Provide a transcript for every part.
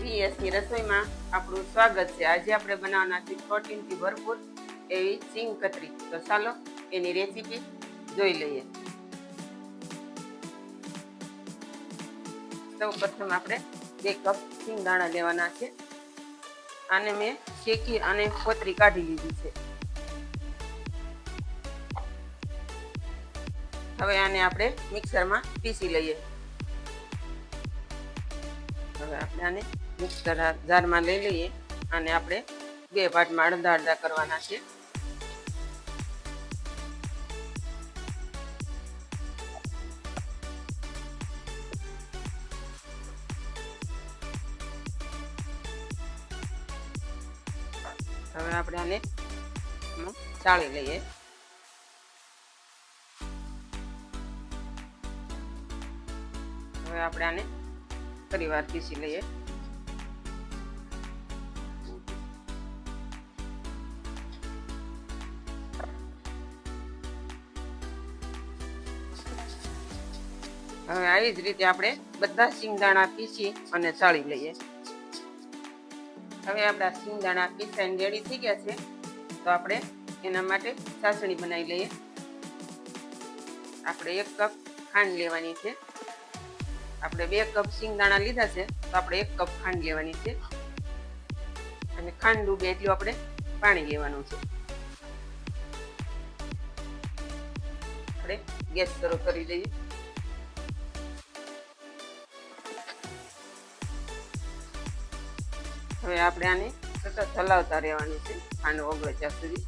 પીએસની રસોઈમાં આપણું સ્વાગત છે। આજે આપણે બનાવવાના છે પ્રોટીનથી ભરપૂર એવી સિંગ કતરી। તો ચાલો એની રેસીપી જોઈ લઈએ। સૌ પ્રથમ આપણે 2 કપ સિંગ દાણા લેવાના છે। આને મેં શેકી અને કોતરી કાઢી લીધી છે। હવે આને આપણે મિક્સરમાં પીસી લઈએ। હવે આપણે આને મિક્સર જારમાં લઈ લઈએ અને આપણે 2 ભાગમાં અડધા અડધા કરવાના છે। હવે આપણે આને ચાળી લઈએ। હવે આપણે આને ફરી વાર પીસી લઈએ। હવે આવી જ રીતે આપણે બધા સિંગદાણા પીસી અને ચાળી લઈએ। હવે આપણા સિંગદાણા પીસાઈને રેડી થઈ ગયા છે। તો આપણે એના માટે ચાસણી બનાવી લઈએ। આપણે 1 કપ ખાંડ લેવાની છે। આપણે 2 કપ સિંગદાણા લીધા છે તો આપણે 1 કપ ખાંડ લેવાની છે અને ખાંડ ડૂબે એટલું આપણે પાણી લેવાનું છે। આપણે ગેસ શરૂ કરી દઈએ। હવે આપણે આને સતત હલાવતા રહેવાનું છે ખાંડ ઓગળે ત્યાં સુધી।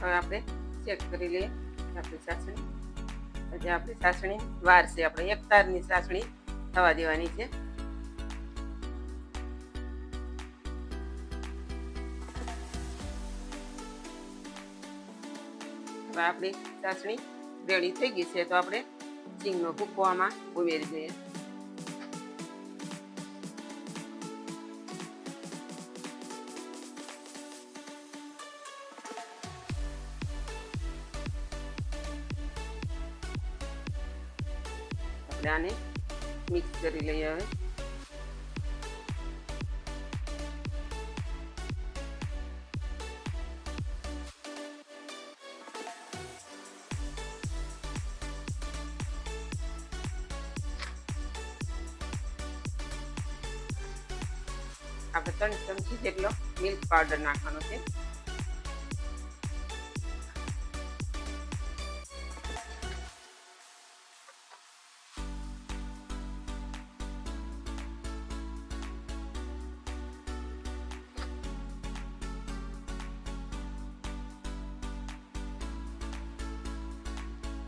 હવે આપણે ચેક કરી લઈએ આપણી ચાસણી। હજી આપણી ચાસણી વાર છે। આપણે 1 તારની ચાસણી થવા દેવાની છે। હવે આપણી ચાસણી રેડી થઈ ગઈ છે। તો આપણે સિંગનો ભૂકો આમાં ઉમેરી દઈએ। આપણે આને મિક્સ કરી લઈએ। હવે આપણે 3 ચમચી જેટલો મિલ્ક પાવડર નાખવાનો છે।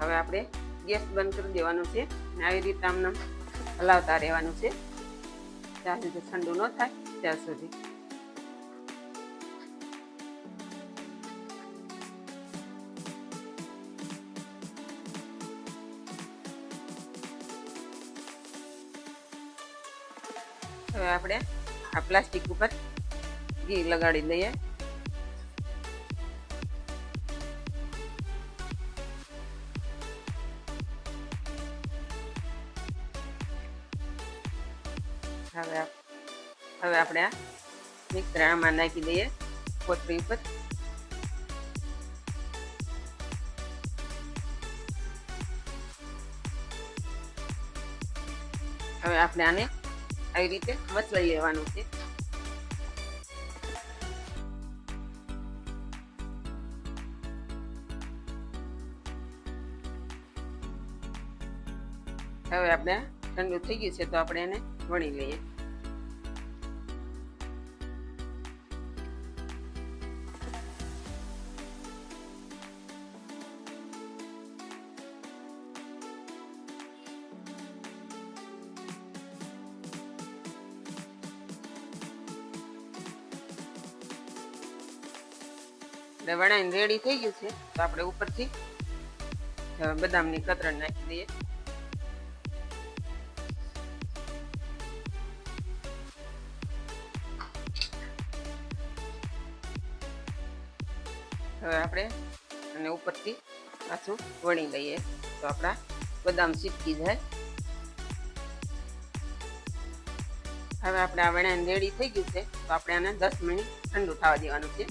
હવે આપણે ગેસ બંધ કરી દેવાનો છે અને આવી રીતે આમને હલાવતા રહેવાનું છે જ્યાં સુધી ઠંડુ ન થાય ત્યાં સુધી। હવે આપણે આ પ્લાસ્ટિક ઉપર ઘી લગાડી દઈએ। હવે આપણે આ મિક્સર આમાં નાખી દઈએ કોથળી ઉપર। હવે આપણે આને આવી રીતે મસળી લેવાનું છે। હવે આપણે ઠંડુ થઈ ગયું છે તો આપણે એને વણી લઈએ। વણાઈને રેડી થઈ ગયું છે તો આપણે ઉપરથી બદામની કતરણ નાખી દઈએ। હવે આપણે અને ઉપરથી પાછું વણી લઈએ તો આપણા બદામ ચીપકી જાય. હવે આપણે આ વણાઈને રેડી થઈ ગયું છે તો આપણે આને 10 મિનિટ ઠંડુ થવા દેવાનું છે.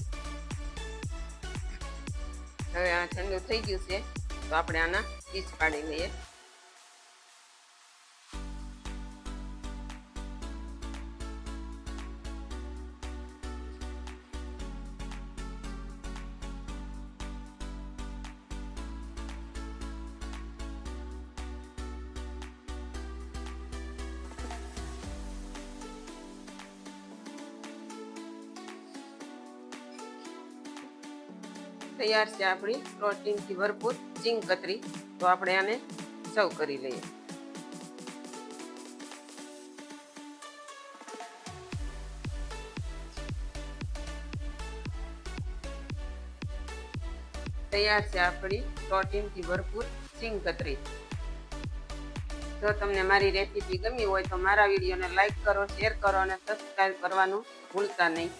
હવે આ ઠંડુ થઈ ગયું છે તો આપણે આના પીસ પાડી લઈએ. તૈયાર છે આપણી પ્રોટીનથી ભરપૂર ચીંગ કતરી. તો આપણે આને સર્વ કરી લઈએ. તૈયાર છે આપણી પ્રોટીનથી ભરપૂર ચીંગ કતરી. જો તમને મારી રેસીપી ગમી હોય તો મારા વિડીયોને લાઈક કરો, શેર કરો અને સબસ્ક્રાઈબ કરવાનું ભૂલતા નહીં.